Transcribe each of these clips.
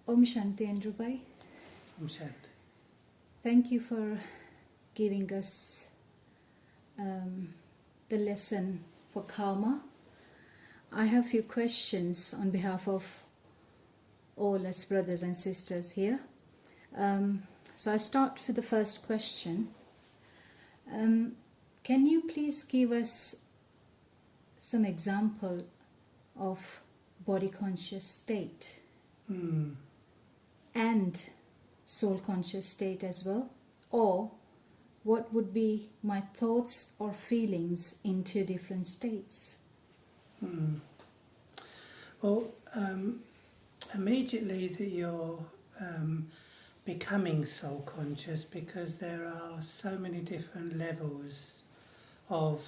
Om Shanti Andrubai. Om Shanti. Thank you for giving us the lesson for karma. I have a few questions on behalf of all us brothers and sisters here. So I start with the first question. Can you please give us some example of body conscious state and soul conscious state as well? Or what would be my thoughts or feelings in two different states? Well, immediately that you're becoming soul conscious, because there are so many different levels of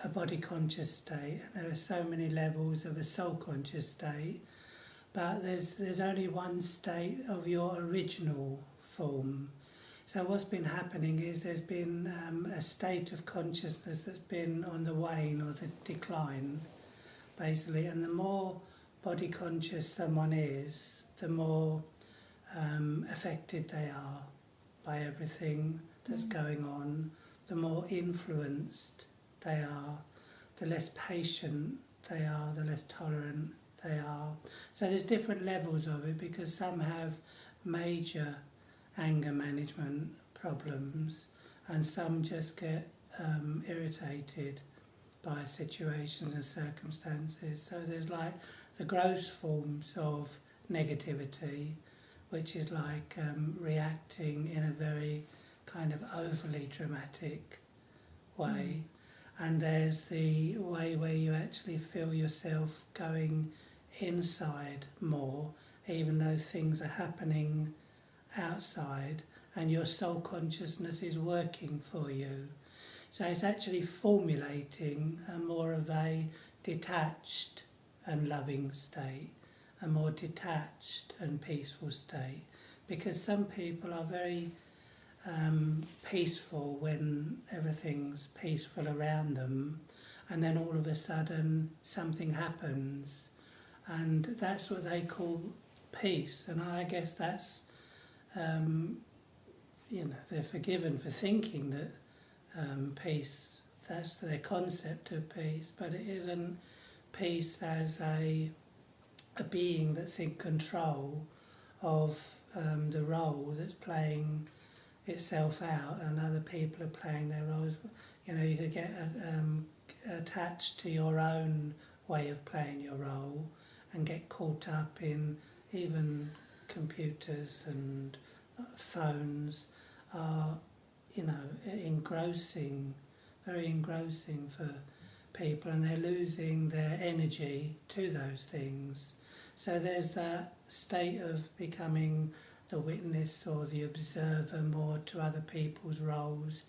a body conscious state, and there are so many levels of a soul conscious state, but there's only one state of your original form. So what's been happening is there's been a state of consciousness that's been on the wane or the decline, basically, and the more body conscious someone is, the more affected they are by everything that's going on, the more influenced they are, the less patient they are, the less tolerant they are. So there's different levels of it, because some have major anger management problems and some just get irritated by situations and circumstances. So there's like the gross forms of negativity, which is like reacting in a very kind of overly dramatic way. And there's the way where you actually feel yourself going inside more, even though things are happening outside, and your soul consciousness is working for you. So it's actually formulating a more of a detached and loving state, a more detached and peaceful state, because some people are very peaceful when everything's peaceful around them, and then all of a sudden something happens, and that's what they call peace. And I guess that's they're forgiven for thinking that peace, that's their concept of peace, but it isn't peace as a being that's in control of the role that's playing itself out, and other people are playing their roles. You could get attached to your own way of playing your role and get caught up in even computers and phones are, engrossing, very engrossing for people, and they're losing their energy to those things. So there's that state of becoming the witness or the observer more to other people's roles.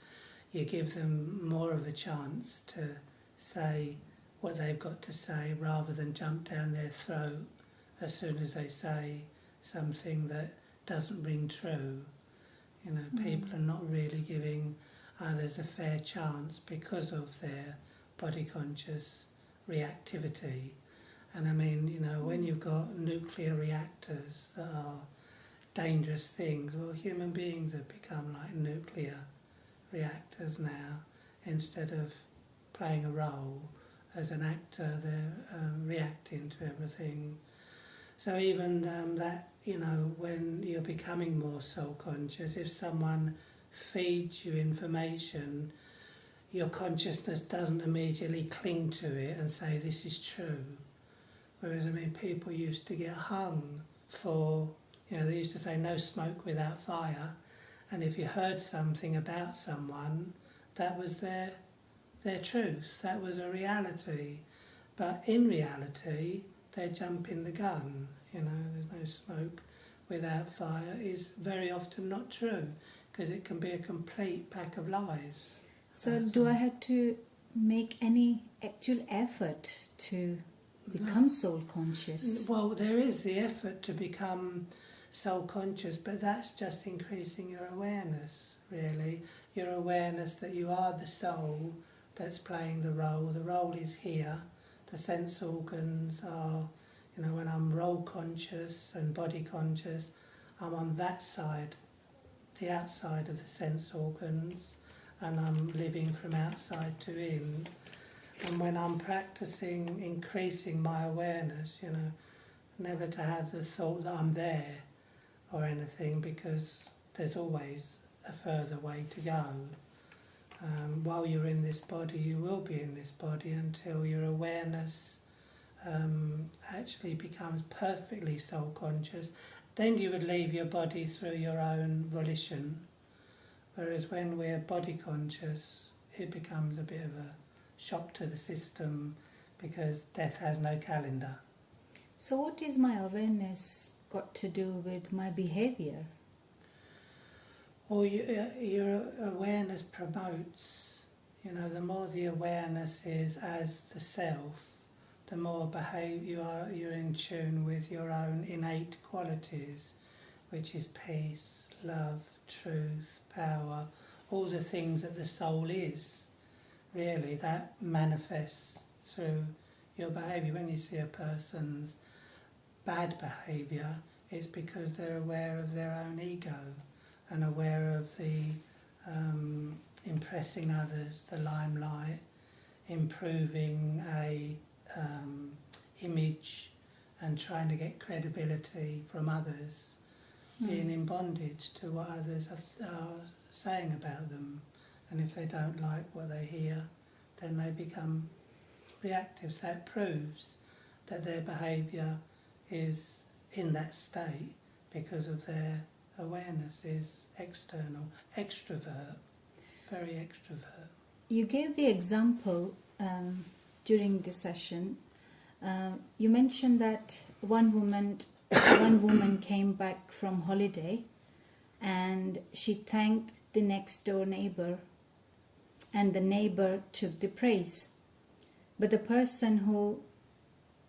You give them more of a chance to say what they've got to say, rather than jump down their throat as soon as they say something that doesn't ring true. People are not really giving others a fair chance because of their body conscious reactivity. And I mean, when you've got nuclear reactors that are dangerous things, well, human beings have become like nuclear reactors now. Instead of playing a role as an actor, they're reacting to everything. So even that, when you're becoming more soul conscious, if someone feeds you information, your consciousness doesn't immediately cling to it and say this is true. Whereas, people used to get hung for, they used to say no smoke without fire, and if you heard something about someone, that was their truth, that was a reality. But in reality, they're jumping the gun. There's no smoke without fire is very often not true, because it can be a complete pack of lies. So do I have to make any actual effort to become soul conscious? Well, there is the effort to become soul conscious, but that's just increasing your awareness, really. Your awareness that you are the soul that's playing the role. The role is here. The sense organs are, You know, when I'm role conscious and body conscious, I'm on that side, the outside of the sense organs, and I'm living from outside to in. And when I'm practicing increasing my awareness, you know, never to have the thought that I'm there or anything, because there's always a further way to go. While you're in this body, you will be in this body until your awareness actually becomes perfectly soul conscious. Then you would leave your body through your own volition. Whereas when we're body conscious, it becomes a bit of a shock to the system, because death has no calendar. So what is my awareness got to do with my behavior? Well, your awareness promotes, you know, the more the awareness is as the self, the more you're in tune with your own innate qualities, which is peace, love, truth, power, all the things that the soul is. Really, that manifests through your behaviour. When you see a person's bad behaviour, it's because they're aware of their own ego and aware of the impressing others, the limelight, improving a image and trying to get credibility from others, being in bondage to what others are saying about them. And if they don't like what they hear, then they become reactive. So it proves that their behaviour is in that state because of their awareness is external, extrovert, very extrovert. You gave the example during the session. You mentioned that one woman came back from holiday, and she thanked the next door neighbor, and the neighbor took the praise. But the person who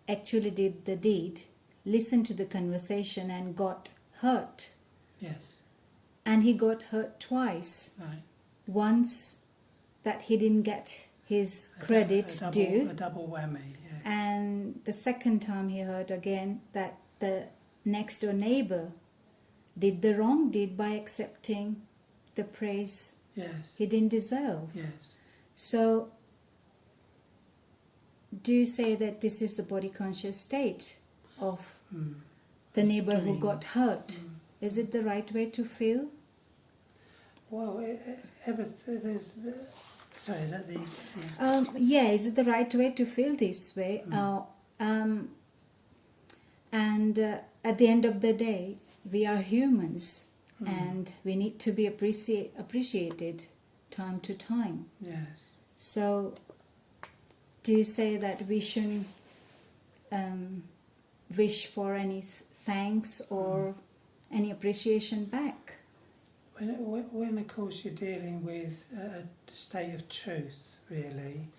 actually did the deed listened to the conversation and got hurt. Yes. And he got hurt twice. Right. Once that he didn't get his credit due. A double whammy, yeah. And the second time he heard again that the next door neighbor did the wrong deed by accepting the praise he didn't deserve. Yes. So, do you say that this is the body conscious state of the neighbor who got hurt? Is it the right way to feel? Well, sorry, is that the... Yeah, is it the right way to feel this way? And at the end of the day, we are humans, and we need to be appreciated time to time. Yes. So, do you say that we shouldn't wish for any thanks or any appreciation back? When of course you're dealing with a state of truth, really,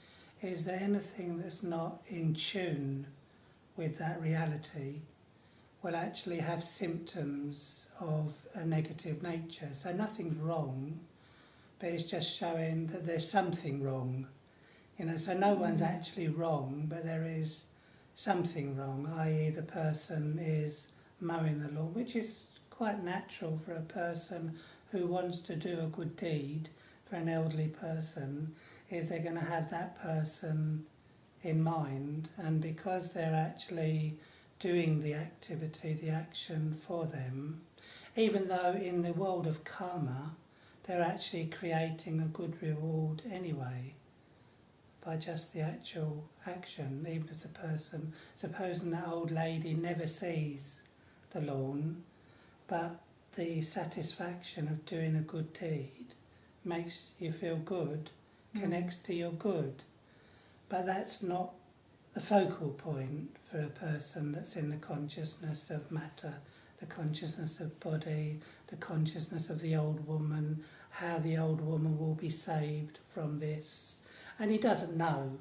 is there anything that's not in tune with that reality will actually have symptoms of a negative nature. So nothing's wrong, but it's just showing that there's something wrong. You know, so no one's actually wrong, but there is something wrong, i.e. the person is mowing the lawn, which is quite natural for a person who wants to do a good deed. For an elderly person, is they're going to have that person in mind, and because they're actually doing the activity, the action for them, even though in the world of karma they're actually creating a good reward anyway by just the actual action. Even if the person, supposing that old lady never sees the lawn, but the satisfaction of doing a good deed makes you feel good, connects to your good. But that's not the focal point for a person that's in the consciousness of matter, the consciousness of body, the consciousness of the old woman, how the old woman will be saved from this. And he doesn't know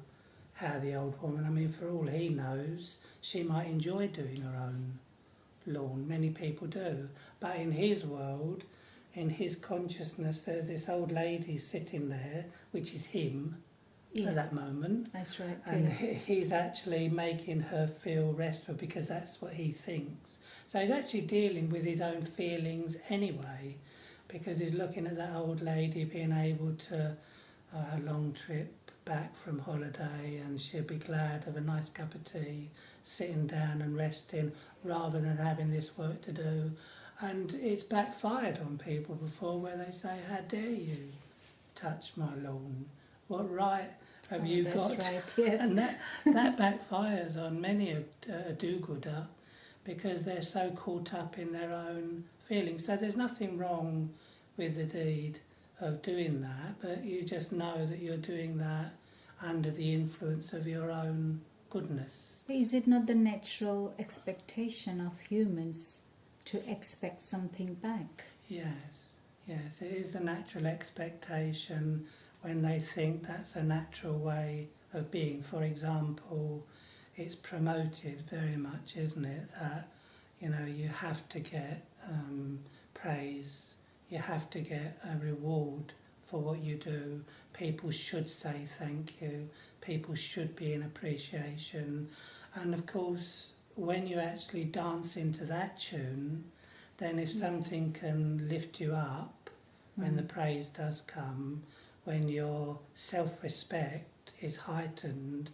how the old woman, I mean, for all he knows, she might enjoy doing her own lawn. Many people do. But in his world, in his consciousness, there's this old lady sitting there, which is him, at that moment. That's right. And he's actually making her feel restful because that's what he thinks. So he's actually dealing with his own feelings anyway, because he's looking at that old lady being able to a long trip back from holiday, and she'll be glad of a nice cup of tea, sitting down and resting rather than having this work to do. And it's backfired on people before, where they say, how dare you touch my lawn? What right have you got? Right, yeah. And that backfires on many a do-gooder, because they're so caught up in their own feelings. So there's nothing wrong with the deed of doing that, but you just know that you're doing that under the influence of your own goodness. Is it not the natural expectation of humans to expect something back? Yes, it is the natural expectation when they think that's a natural way of being. For example, it's promoted very much, isn't it, that you have to get praise, you have to get a reward for what you do. People should say thank you, people should be in appreciation. And of course, when you actually dance into that tune, then if something can lift you up when the praise does come, when your self-respect is heightened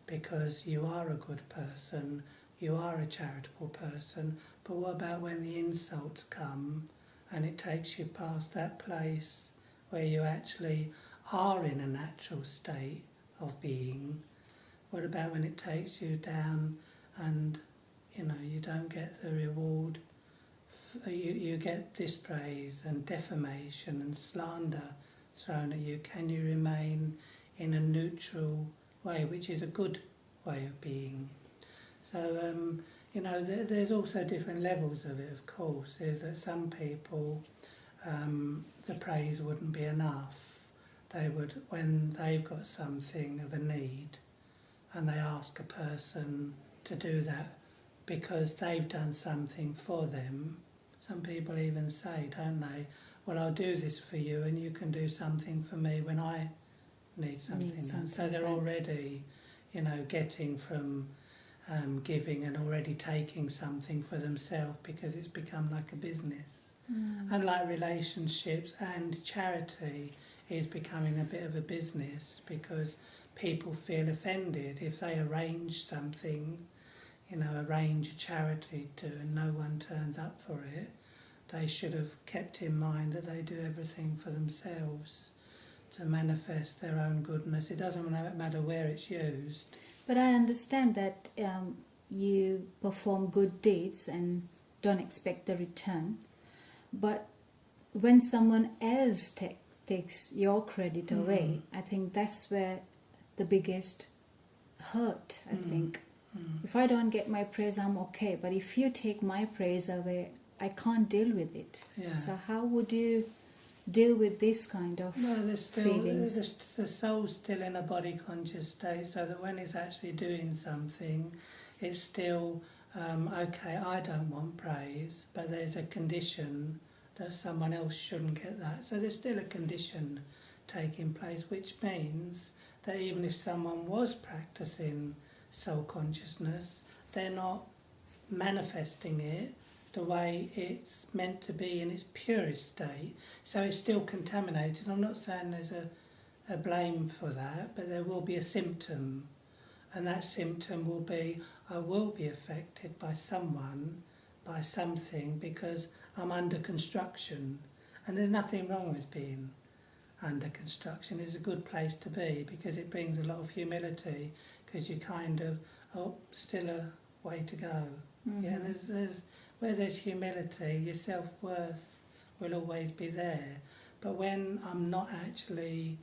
because you are a good person, you are a charitable person, but what about when the insults come and it takes you past that place where you actually are in a natural state of being? What about when it takes you down and you don't get the reward? You get dispraise and defamation and slander thrown at you. Can you remain in a neutral way, which is a good way of being? So there's also different levels of it, of course. Is that some people, the praise wouldn't be enough. They would, when they've got something of a need and they ask a person to do that because they've done something for them. Some people even say, don't they, well, I'll do this for you and you can do something for me when I need something done. So they're already, getting from giving and already taking something for themselves, because it's become like a business. And like relationships and charity is becoming a bit of a business, because people feel offended if they arrange something, arrange a charity to, and no one turns up for it. They should have kept in mind that they do everything for themselves to manifest their own goodness. It doesn't matter where it's used. But I understand that you perform good deeds and don't expect the return. But when someone else takes your credit away, I think that's where the biggest hurt, I think. If I don't get my praise, I'm okay. But if you take my praise away, I can't deal with it. Yeah. So how would you deal with this kind of feelings? The soul's still in a body conscious state, so that when it's actually doing something, it's still, okay, I don't want praise, but there's a condition that someone else shouldn't get that. So there's still a condition taking place, which means that even if someone was practicing soul consciousness, they're not manifesting it the way it's meant to be in its purest state. So it's still contaminated. I'm not saying there's a blame for that, but there will be a symptom, and that symptom will be, I will be affected by someone, by something, because I'm under construction. And there's nothing wrong with being under construction. It's a good place to be, because it brings a lot of humility, because you kind of, still a way to go. Yeah, there's where there's humility, your self-worth will always be there. But when I'm not actually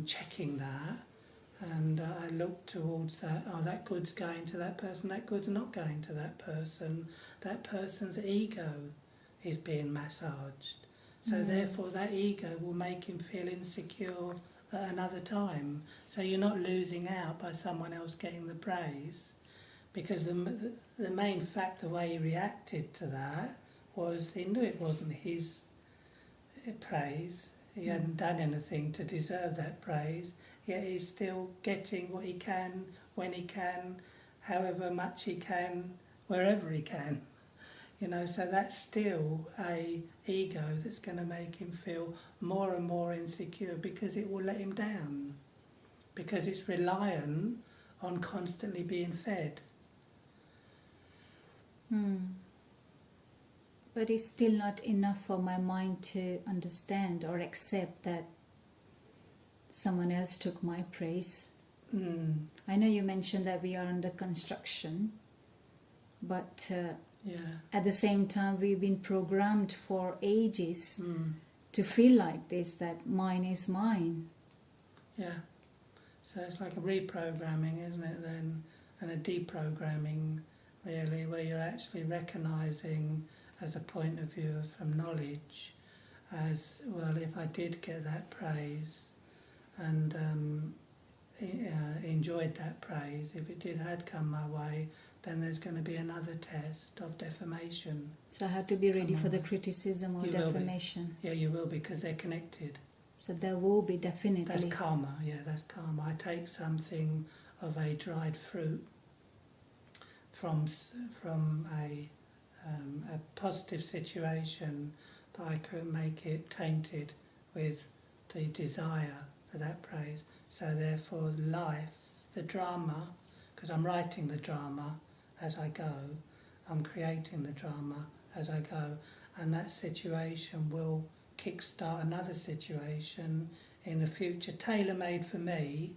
checking that, and I look towards that, that good's going to that person, that good's not going to that person's ego is being massaged. So therefore that ego will make him feel insecure at another time. So you're not losing out by someone else getting the praise, because the main fact, the way he reacted to that, was he knew it wasn't his praise, He hadn't done anything to deserve that praise, yet he's still getting what he can, when he can, however much he can, wherever he can. You know, so that's still a ego that's going to make him feel more and more insecure, because it will let him down, because it's reliant on constantly being fed. But it's still not enough for my mind to understand or accept that someone else took my praise. I know you mentioned that we are under construction, but at the same time we've been programmed for ages to feel like this, that mine is mine. Yeah. So it's like a reprogramming, isn't it then? And a deprogramming, really, where you're actually recognising as a point of view from knowledge as, well, if I did get that praise and enjoyed that praise, if it had come my way, then there's going to be another test of defamation. So I have to be ready for the criticism or defamation. Yeah, you will, because they're connected. So there will be definitely. That's karma, yeah, that's karma. I take something of a dried fruit from a positive situation, but I can make it tainted with the desire for that praise. So therefore life, the drama, because I'm writing the drama as I go, I'm creating the drama as I go, and that situation will kickstart another situation in the future, tailor-made for me,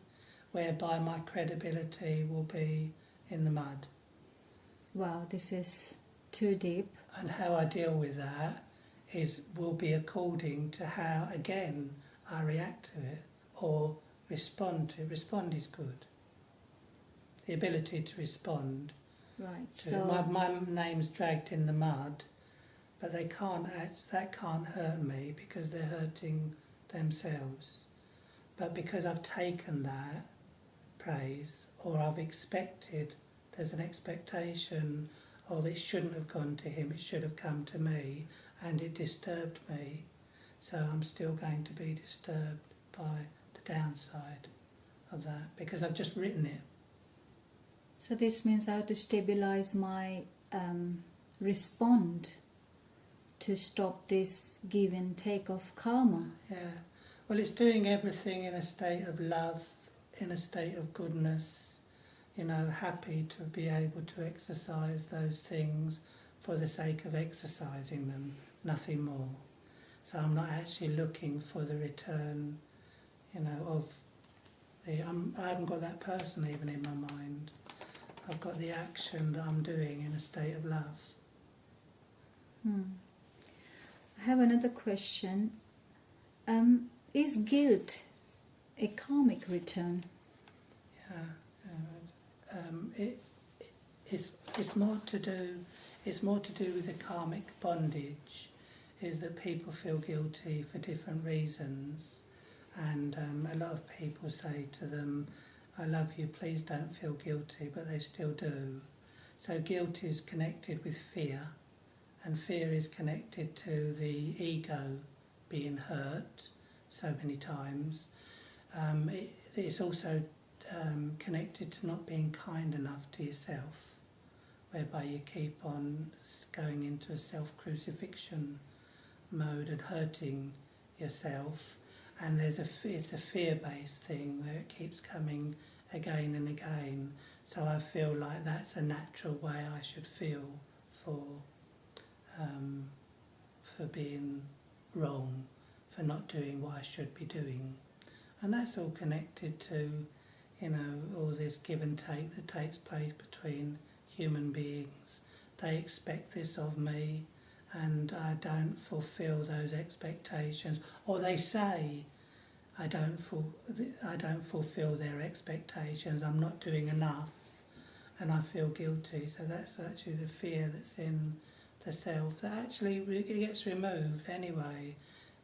whereby my credibility will be in the mud. Wow, this is too deep. And how I deal with that will be according to how, again, I react to it or respond to it. Respond is good. The ability to respond. Right. So my name's dragged in the mud, but that can't hurt me, because they're hurting themselves. But because I've taken that praise, or I've expected, there's an expectation of it shouldn't have gone to him, it should have come to me, and it disturbed me, so I'm still going to be disturbed by the downside of that, because I've just written it. So this means I have to stabilize my respond to stop this give and take of karma. Yeah, well, it's doing everything in a state of love, in a state of goodness, you know, happy to be able to exercise those things for the sake of exercising them, nothing more. So I'm not actually looking for the return, you know, of the, I haven't got that person even in my mind. I've got the action that I'm doing in a state of love. I have another question. Is guilt a karmic return? Yeah, it's more to do with the karmic bondage, is that people feel guilty for different reasons, and a lot of people say to them, I love you, please don't feel guilty, but they still do. So guilt is connected with fear, and fear is connected to the ego being hurt so many times. It's also connected to not being kind enough to yourself, whereby you keep on going into a self-crucifixion mode and hurting yourself. And it's a fear-based thing where it keeps coming again and again. So I feel like that's a natural way I should feel for being wrong, for not doing what I should be doing. And that's all connected to, you know, all this give and take that takes place between human beings. They expect this of me, and I don't fulfil those expectations, or they say I don't fulfil their expectations, I'm not doing enough, and I feel guilty. So that's actually the fear that's in the self that actually gets removed anyway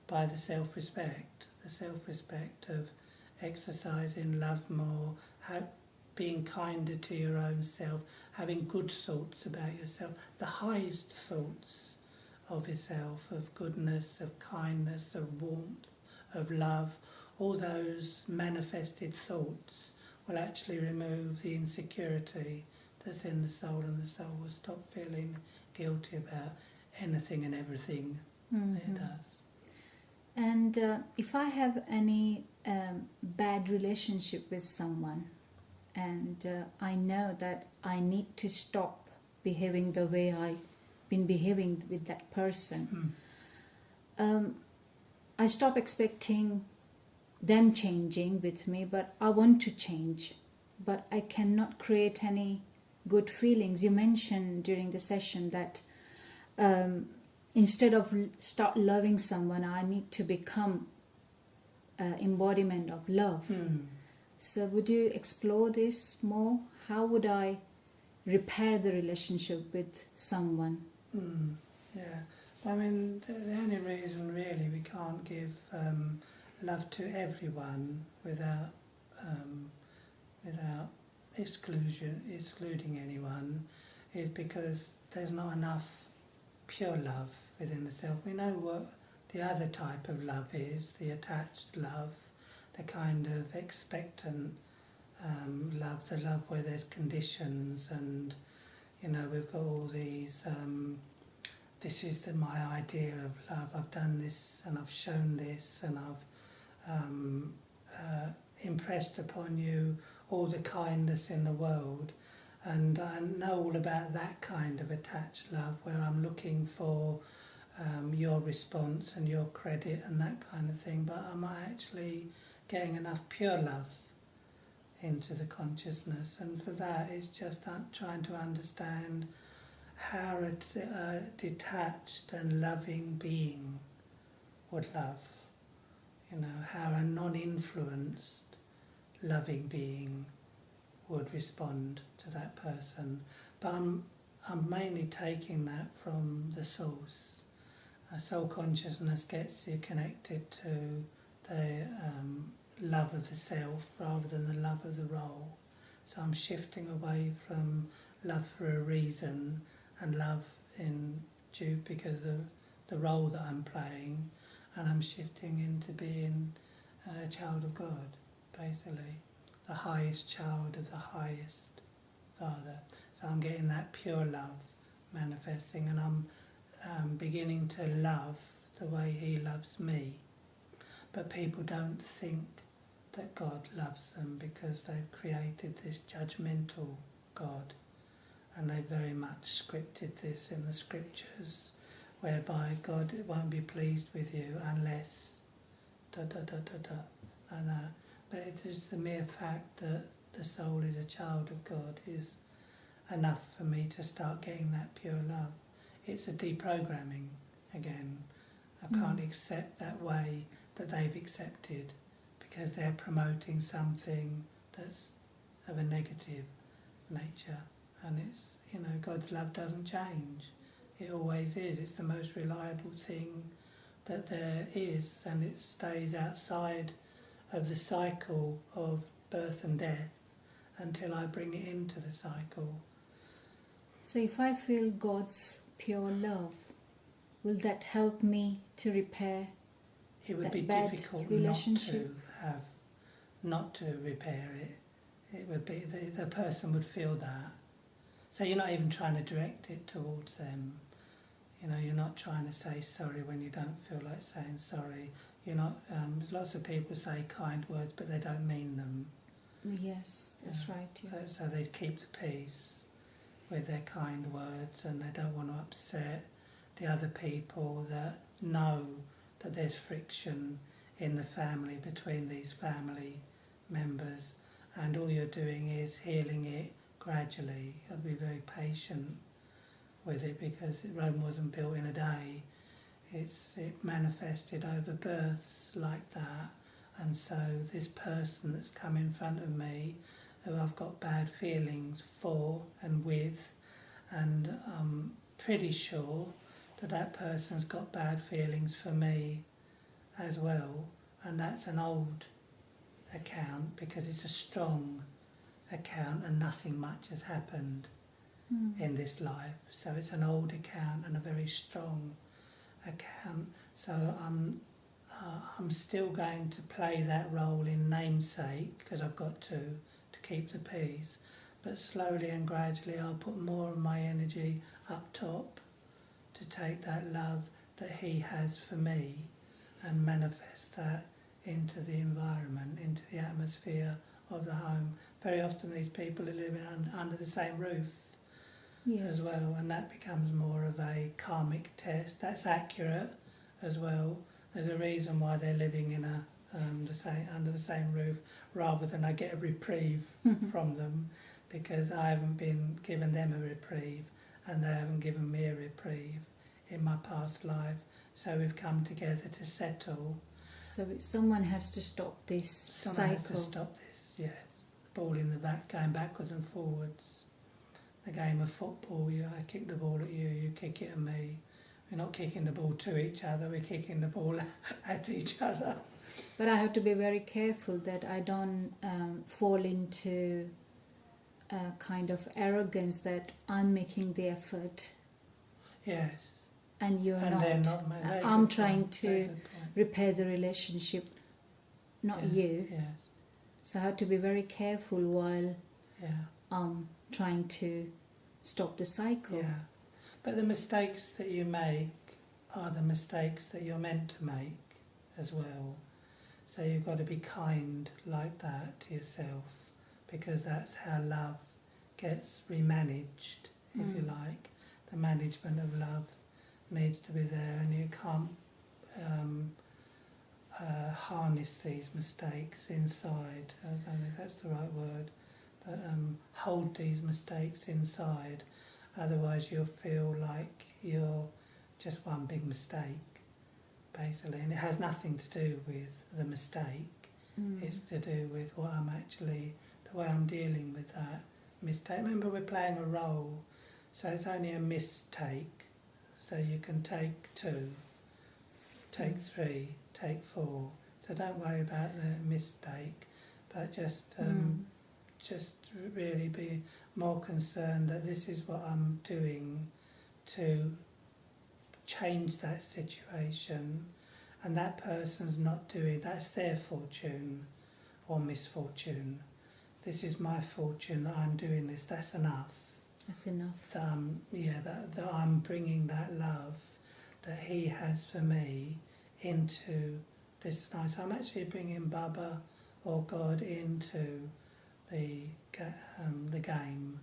by the self-respect of exercising love more, being kinder to your own self, having good thoughts about yourself, the highest thoughts of yourself, of goodness, of kindness, of warmth, of love, all those manifested thoughts will actually remove the insecurity that's in the soul, and the soul will stop feeling guilty about anything and everything it does. And if I have any bad relationship with someone, and I know that I need to stop behaving the way I've been behaving with that person, I stop expecting them changing with me, but I want to change, but I cannot create any good feelings. You mentioned during the session that instead of start loving someone, I need to become embodiment of love. So would you explore this more? How would I repair the relationship with someone? Yeah, I mean, the only reason really we can't give love to everyone without excluding anyone is because there's not enough pure love within the self. We know what the other type of love is, the attached love, the kind of expectant love, the love where there's conditions, and you know, we've got all these this is my idea of love, I've done this and I've shown this and I've impressed upon you all the kindness in the world, and I know all about that kind of attached love where I'm looking for your response and your credit and that kind of thing, but am I actually getting enough pure love into the consciousness? And for that it's just trying to understand how a detached and loving being would love, you know, how a non-influenced loving being would respond to that person. But I'm mainly taking that from the source. Soul consciousness gets you connected to the love of the self rather than the love of the role. So I'm shifting away from love for a reason and love in due because of the role that I'm playing, and I'm shifting into being a child of God, basically, the highest child of the highest Father. So I'm getting that pure love manifesting, and I'm beginning to love the way He loves me. But people don't think that God loves them because they've created this judgmental God, and they very much scripted this in the scriptures, whereby God won't be pleased with you unless like that. But it is the mere fact that the soul is a child of God is enough for me to start getting that pure love. It's a deprogramming again. I can't accept that way that they've accepted because they're promoting something that's of a negative nature. And it's, you know, God's love doesn't change. It always is. It's the most reliable thing that there is, and it stays outside of the cycle of birth and death until I bring it into the cycle. So if I feel God's pure love, will that help me to repair It would that be bad difficult relationship? not to repair it. It would be, the person would feel that. So you're not even trying to direct it towards them. You know, you're not trying to say sorry when you don't feel like saying sorry. You're not. Lots of people say kind words, but they don't mean them. Yes, that's right. Yeah. So they keep the peace with their kind words, and they don't want to upset the other people that know that there's friction in the family between these family members, and all you're doing is healing it gradually. You'll be very patient with it because Rome wasn't built in a day. It manifested over births like that, and so this person that's come in front of me, who I've got bad feelings for and with, and I'm pretty sure that that person's got bad feelings for me as well, and that's an old account because it's a strong account and nothing much has happened in this life. So it's an old account and a very strong account. So I'm I'm still going to play that role in namesake, because I've got to keep the peace, but slowly and gradually I'll put more of my energy up top to take that love that he has for me and manifest that into the environment, into the atmosphere of the home. Very often these people are living under the same roof as well, and that becomes more of a karmic test. That's accurate as well. There's a reason why they're living in under the same roof, rather than I get a reprieve from them, because I haven't been given them a reprieve and they haven't given me a reprieve in my past life. So we've come together to settle. So someone has to stop this cycle. Someone has to stop this, yes. The ball in the back, going backwards and forwards. The game of football, I kick the ball at you, you kick it at me. We're not kicking the ball to each other, we're kicking the ball at each other. But I have to be very careful that I don't fall into a kind of arrogance that I'm making the effort. Yes. And you're and not. They're not. I'm trying to repair the relationship, not you. Yes. So I have to be very careful while Yeah. trying to stop the cycle. Yeah. But the mistakes that you make are the mistakes that you're meant to make as well. So you've got to be kind like that to yourself, because that's how love gets remanaged, if you like. The management of love needs to be there, and you can't harness these mistakes inside. I don't know if that's the right word, but hold these mistakes inside. Otherwise you'll feel like you're just one big mistake, basically. And it has nothing to do with the mistake. It's to do with what I'm actually, the way I'm dealing with that mistake. Remember, we're playing a role, so it's only a mistake. So you can take 2, take 3, take 4. So don't worry about the mistake, but just really be more concerned that this is what I'm doing to change that situation, and that person's not doing, that's their fortune or misfortune. This is my fortune that I'm doing this, that's enough. That's enough. That I'm bringing that love that he has for me into this night. So I'm actually bringing Baba or God into the game,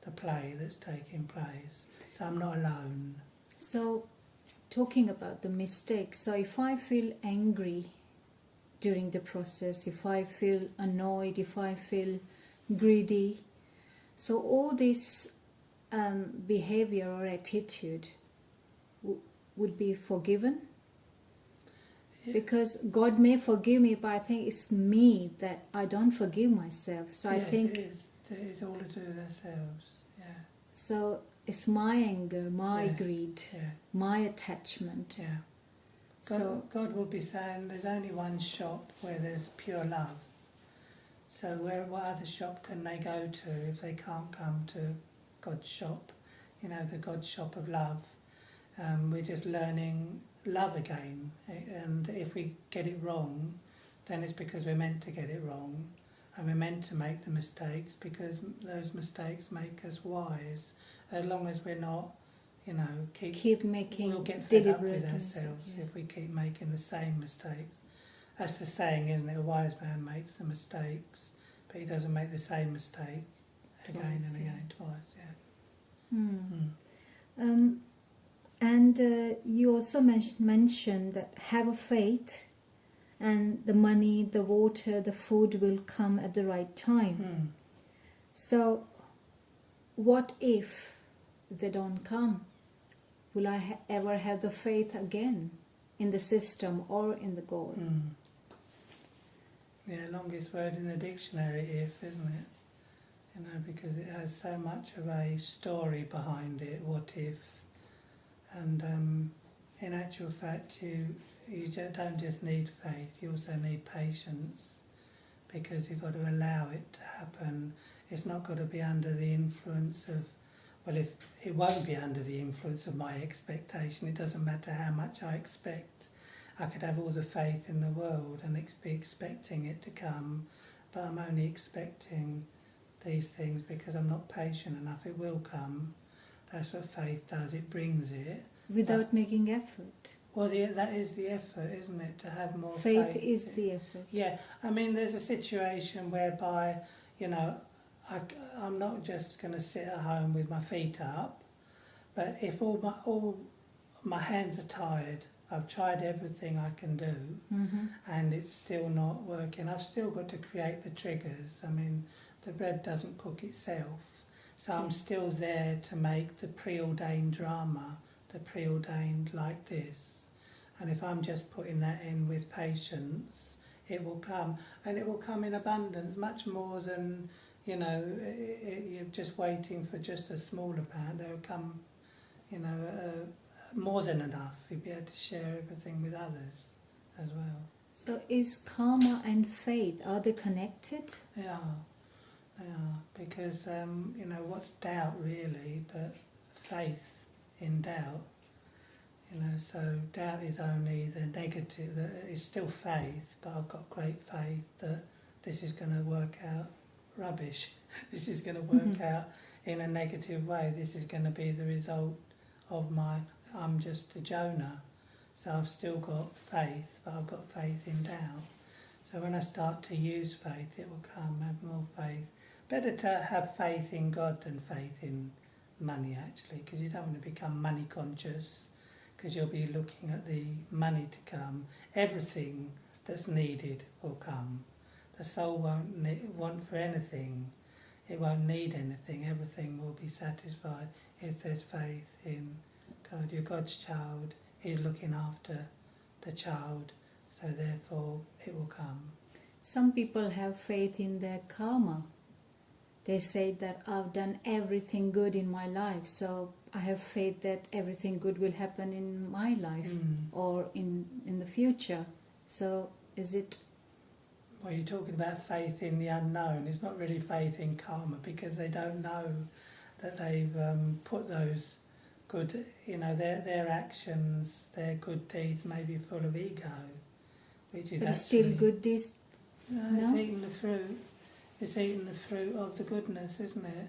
the play that's taking place. So I'm not alone. So, talking about the mistake, so if I feel angry during the process, if I feel annoyed, if I feel greedy, so all this behavior or attitude would be forgiven? Because God may forgive me, but I think it's me that I don't forgive myself. So yes, I think it is all to do with ourselves. Yeah. So it's my anger, my greed, my attachment. Yeah. God will be saying there's only one shop where there's pure love. So what other shop can they go to if they can't come to God's shop? The God's shop of love. We're just learning love again, and if we get it wrong, then it's because we're meant to get it wrong, and we're meant to make the mistakes because those mistakes make us wise. As long as we're not, keep making, we'll get fed up with ourselves if we keep making the same mistakes. That's the saying, isn't it? A wise man makes the mistakes, but he doesn't make the same mistake again and again, twice. And you also mentioned that have a faith, and the money, the water, the food will come at the right time. So what if they don't come? Will I ever have the faith again in the system or in the God? Yeah, longest word in the dictionary, if, isn't it? Because it has so much of a story behind it, what if. And in actual fact, you don't just need faith, you also need patience, because you've got to allow it to happen. It's not got to be under the influence of, if it won't be under the influence of my expectation. It doesn't matter how much I expect I could have all the faith in the world and be expecting it to come, but I'm only expecting these things because I'm not patient enough. It will come. That's what faith does. It brings it. Without making effort. Well, that is the effort, isn't it? To have more Faith faith. is the effort. Yeah. I mean, there's a situation whereby, you know, I'm not just going to sit at home with my feet up, but if all my hands are tired, I've tried everything I can do, and it's still not working. I've still got to create the triggers. I mean, the bread doesn't cook itself, so I'm still there to make the preordained drama, the preordained like this. And if I'm just putting that in with patience, it will come, and it will come in abundance, much more than, you know, you're just waiting for just a small amount. There will come, you know, more than enough. You'll be able to share everything with others as well. So is karma and faith, are they connected? They are, because, you know, what's doubt really, but faith in doubt. You know, so doubt is only the negative, that is still faith, but I've got great faith that this is going to work out rubbish. This is going to work out in a negative way. This is going to be the result of I'm just a Jonah. So I've still got faith, but I've got faith in doubt. So when I start to use faith, it will come, have more faith. Better to have faith in God than faith in money, actually, because you don't want to become money conscious, because you'll be looking at the money to come. Everything that's needed will come. The soul won't want for anything. It won't need anything. Everything will be satisfied if there's faith in God. You're God's child. He's looking after the child, so therefore it will come. Some people have faith in their karma. They say that I've done everything good in my life, so I have faith that everything good will happen in my life or in the future. So is it... Well, you're talking about faith in the unknown. It's not really faith in karma, because they don't know that they've put those good, you know, their actions, their good deeds may be full of ego, which is but actually... still good deeds? No, it's eating the fruit. It's eating the fruit of the goodness, isn't it?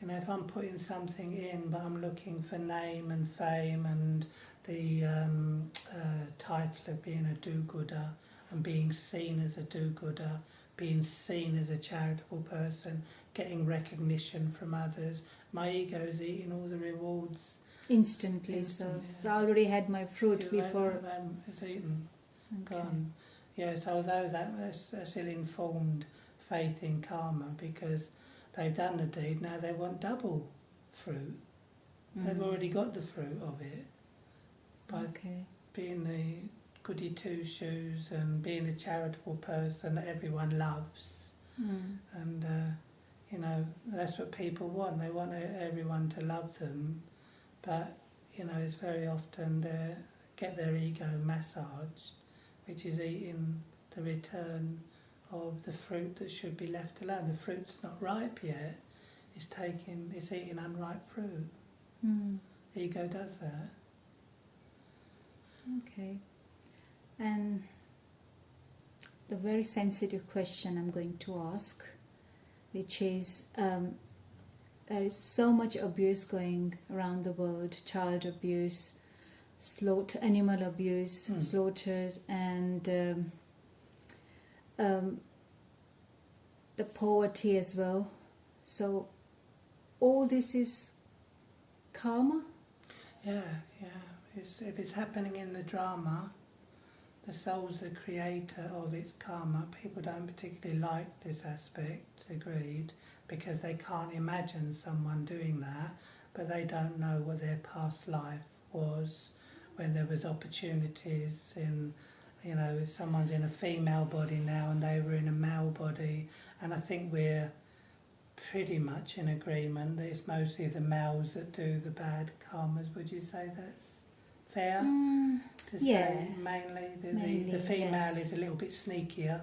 You know, if I'm putting something in, but I'm looking for name and fame and the title of being a do-gooder and being seen as a do-gooder, being seen as a charitable person, getting recognition from others, my ego is eating all the rewards. Instantly, so I already had my fruit before... It's eaten, gone. Yes, although that's still informed faith in karma, because they've done the deed, now they want double fruit. They've already got the fruit of it by being the goody two-shoes and being a charitable person that everyone loves. And, you know, that's what people want. They want everyone to love them, but, you know, it's very often they get their ego massaged, which is eating the return of the fruit that should be left alone. The fruit's not ripe yet. It's eating unripe fruit. Ego does that. Okay. And the very sensitive question I'm going to ask, which is, there is so much abuse going around the world, child abuse, animal abuse, slaughters, and the poverty as well. So all this is karma? Yeah. If it's happening in the drama, the soul's the creator of its karma. People don't particularly like this aspect, agreed, because they can't imagine someone doing that, but they don't know what their past life was, when there was opportunities in, you know, someone's in a female body now and they were in a male body, and I think we're pretty much in agreement that it's mostly the males that do the bad karmas. Would you say that's fair? To say mainly the female is a little bit sneakier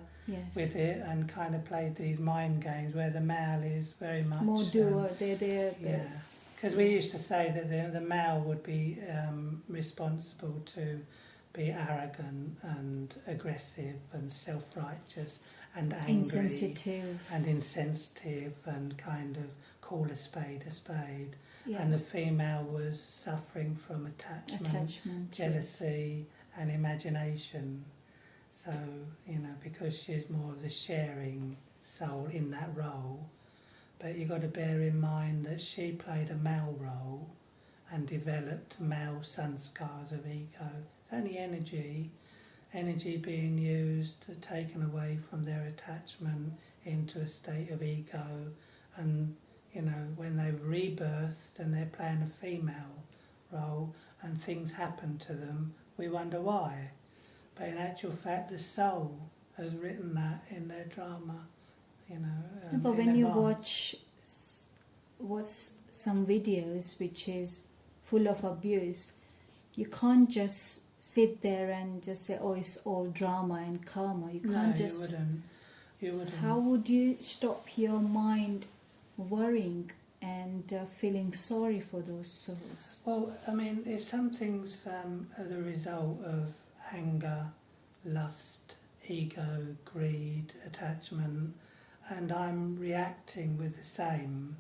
with it and kind of played these mind games, where the male is very much more doer. Because we used to say that the male would be responsible to be arrogant and aggressive and self-righteous and angry Insensitive. and insensitive and kind of call a spade a spade. Yeah. And the female was suffering from attachment, jealousy and imagination. So, because she's more of the sharing soul in that role. But you've got to bear in mind that she played a male role and developed male sanskars of ego. It's only energy being used, taken away from their attachment into a state of ego. And, when they've rebirthed and they're playing a female role and things happen to them, we wonder why. But in actual fact, the soul has written that in their drama, But when you watch some videos which is full of abuse, you can't just sit there and just say, oh, it's all drama and karma. You can't just... You wouldn't. How would you stop your mind worrying and feeling sorry for those souls? Well, if something's the result of anger, lust, ego, greed, attachment, and I'm reacting with the same,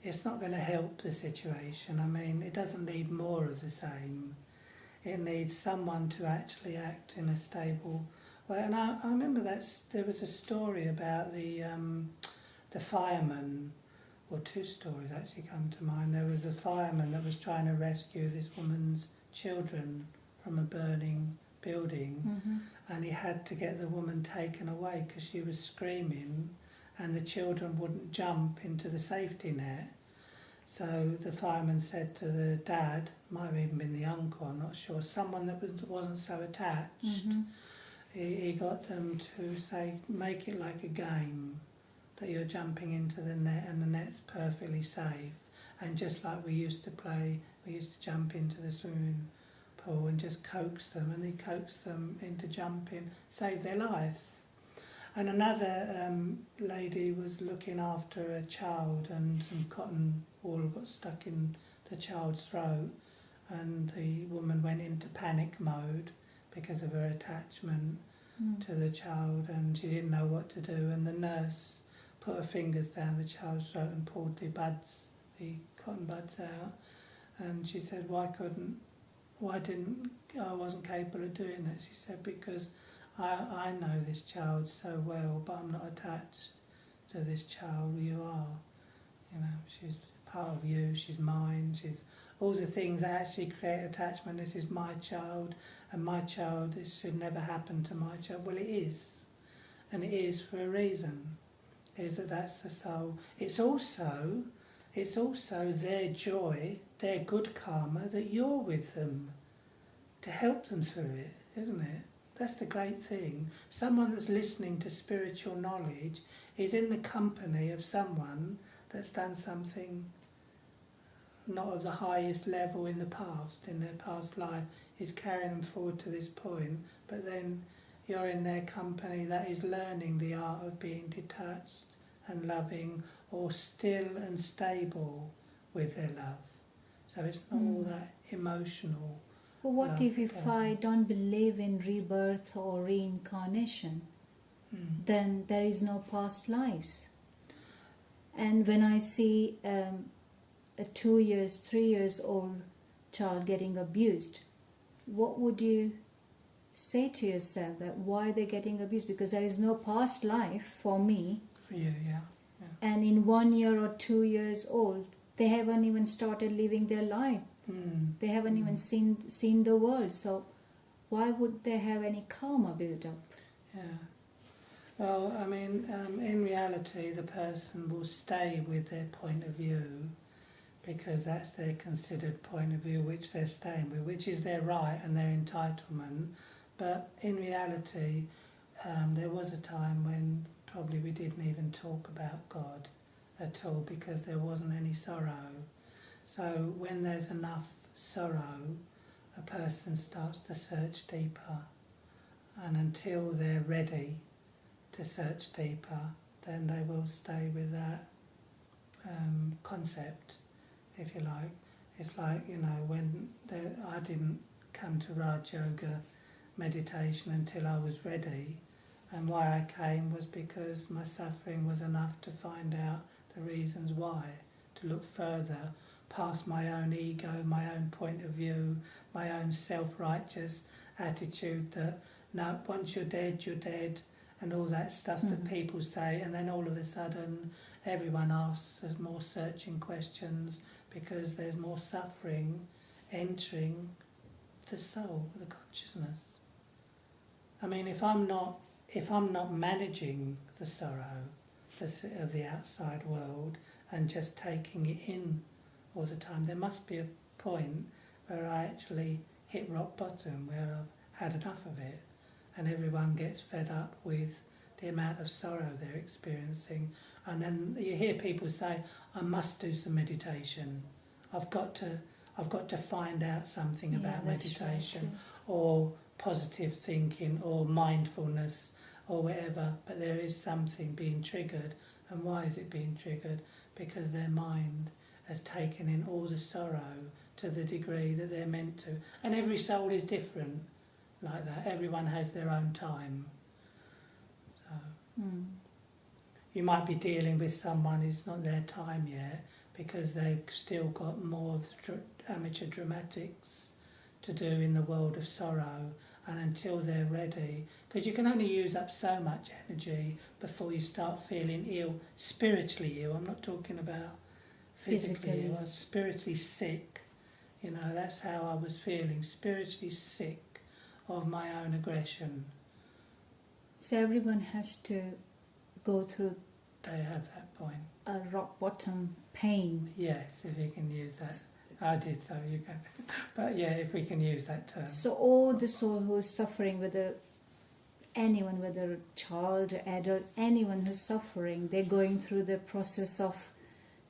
it's not going to help the situation. It doesn't need more of the same. It needs someone to actually act in a stable way. And I remember that there was a story about the fireman, or two stories actually come to mind. There was a fireman that was trying to rescue this woman's children from a burning building, and he had to get the woman taken away because she was screaming and the children wouldn't jump into the safety net. So the fireman said to the dad, might have even been the uncle, I'm not sure, someone that wasn't so attached, he got them to say, make it like a game, that you're jumping into the net and the net's perfectly safe. And just like we used to play, we used to jump into the swimming pool and just coax them, and he coaxed them into jumping, saved their life. And another lady was looking after a child, and some cotton wool got stuck in the child's throat, and the woman went into panic mode because of her attachment to the child, and she didn't know what to do, and the nurse put her fingers down the child's throat and pulled the cotton buds out, and she said, I wasn't capable of doing that. She said, because I know this child so well, but I'm not attached to this child. You are, she's part of you, she's mine, she's all the things that actually create attachment. This is my child, and my child, this should never happen to my child. Well, it is, and it is for a reason. That's the soul. It's also their joy, their good karma, that you're with them to help them through it, isn't it? That's the great thing. Someone that's listening to spiritual knowledge is in the company of someone that's done something not of the highest level in the past, in their past life, is carrying them forward to this point, but then you're in their company that is learning the art of being detached and loving, or still and stable with their love. So it's not all that emotional. But what if I don't believe in rebirth or reincarnation? Then there is no past lives. And when I see a 2 years, 3 years old child getting abused, what would you say to yourself, that why they're getting abused? Because there is no past life for me. For you, yeah. And in 1 year or 2 years old, they haven't even started living their life. They haven't even seen the world. So why would they have any karma built up? Yeah. Well, in reality, the person will stay with their point of view, because that's their considered point of view, which they're staying with, which is their right and their entitlement. But in reality, there was a time when probably we didn't even talk about God at all, because there wasn't any sorrow. So when there's enough sorrow, a person starts to search deeper, and until they're ready to search deeper, then they will stay with that concept, if you like. It's like, when I didn't come to Raj Yoga meditation until I was ready. And why I came was because my suffering was enough to find out the reasons why, to look further past my own ego, my own point of view, my own self-righteous attitude that, no, once you're dead, and all that stuff that people say, and then all of a sudden everyone asks us more searching questions because there's more suffering entering the soul, the consciousness. I mean, if I'm not managing the sorrow of the outside world and just taking it in all the time, there must be a point where I actually hit rock bottom, where I've had enough of it, and everyone gets fed up with the amount of sorrow they're experiencing. And then you hear people say, I must do some meditation. I've got to find out something about meditation, or positive thinking, or mindfulness, or whatever. But there is something being triggered. And why is it being triggered? Because their mind has taken in all the sorrow to the degree that they're meant to. And every soul is different like that. Everyone has their own time. So you might be dealing with someone who's not their time yet, because they've still got more of the amateur dramatics to do in the world of sorrow, and until they're ready, because you can only use up so much energy before you start feeling ill, spiritually ill. I'm not talking about physically ill, I was spiritually sick. You know, that's how I was feeling, spiritually sick of my own aggression. So everyone has to go through, they have that point, a rock bottom pain. Yes, if you can use that. I did, so you can. But yeah, if we can use that term. So all the soul who is suffering, anyone, whether a child, adult, anyone who's suffering, they're going through the process of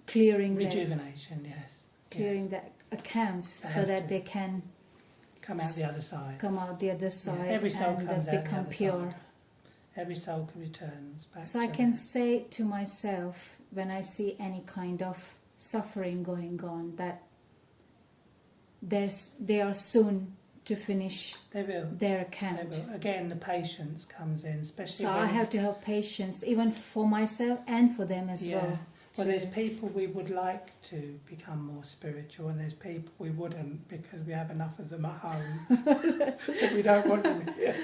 clearing rejuvenation, clearing the accounts, so that they can come out the other side. Come out the other side, yeah, every soul and comes become out the pure. Side. Every soul returns back. So I can say to myself, when I see any kind of suffering going on, that they are soon to finish their account. They will. Again, the patience comes in, especially. So I have to have patience, even for myself and for them as well. Well, there's people we would like to become more spiritual, and there's people we wouldn't, because we have enough of them at home, so we don't want them here.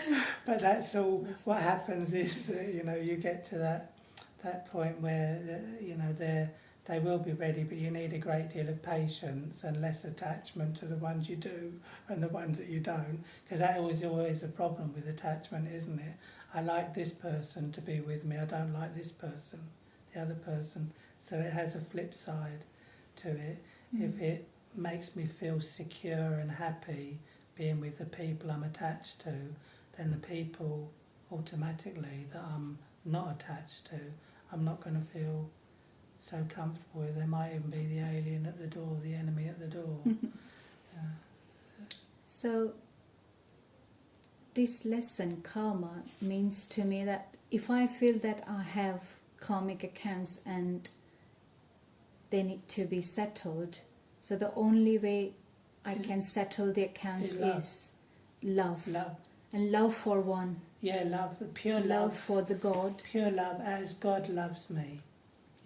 But that's all. What happens is that, you know, you get to that point where, you know, they will be ready, but you need a great deal of patience and less attachment to the ones you do and the ones that you don't, because that was always the problem with attachment, isn't it? I like this person to be with me, I don't like this person, the other person. So it has a flip side to it. If it makes me feel secure and happy being with the people I'm attached to, then the people automatically that I'm not attached to, I'm not going to feel so comfortable with. There might even be the alien at the door, the enemy at the door. So this lesson, karma, means to me that if I feel that I have karmic accounts and they need to be settled, so the only way I can settle the accounts is love. Love. And love for one. Yeah, love, pure love for the God. Pure love as God loves me.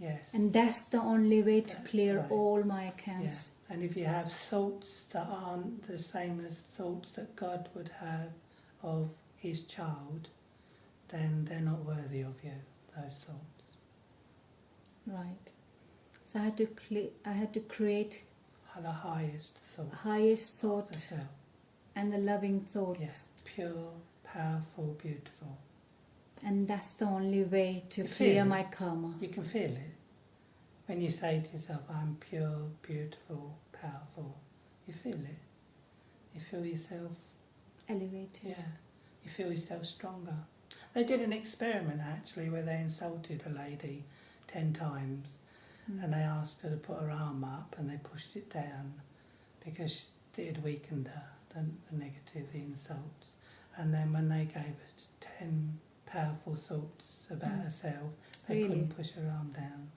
Yes. And that's the only way to clear all my accounts. Yeah. And if you have thoughts that aren't the same as thoughts that God would have of his child, then they're not worthy of you, those thoughts. Right. So I had to create the highest thought. Highest thought. The self. And the loving thoughts. Yes. Pure, powerful, beautiful. And that's the only way to clear my karma. You can feel it. When you say to yourself, I'm pure, beautiful, powerful, you feel it. You feel yourself elevated. Yeah. You feel yourself stronger. They did an experiment actually where they insulted a lady 10 times and they asked her to put her arm up and they pushed it down because it had weakened her, the negative, the insults. And then when they gave her 10 powerful thoughts about herself, they couldn't push her arm down.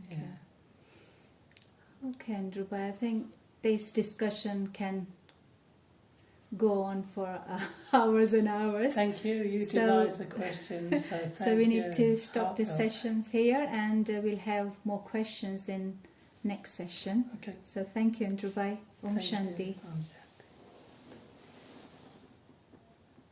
Okay. Yeah. Okay, Andrew, but I think this discussion can go on for hours and hours. Thank you. You So- devise the questions. So, So we need to you. stop the Heartfelt. sessions here, and we'll have more questions in next session. Okay. So thank you, and Rubai. Om Thank you. Shanti. Om Shanti.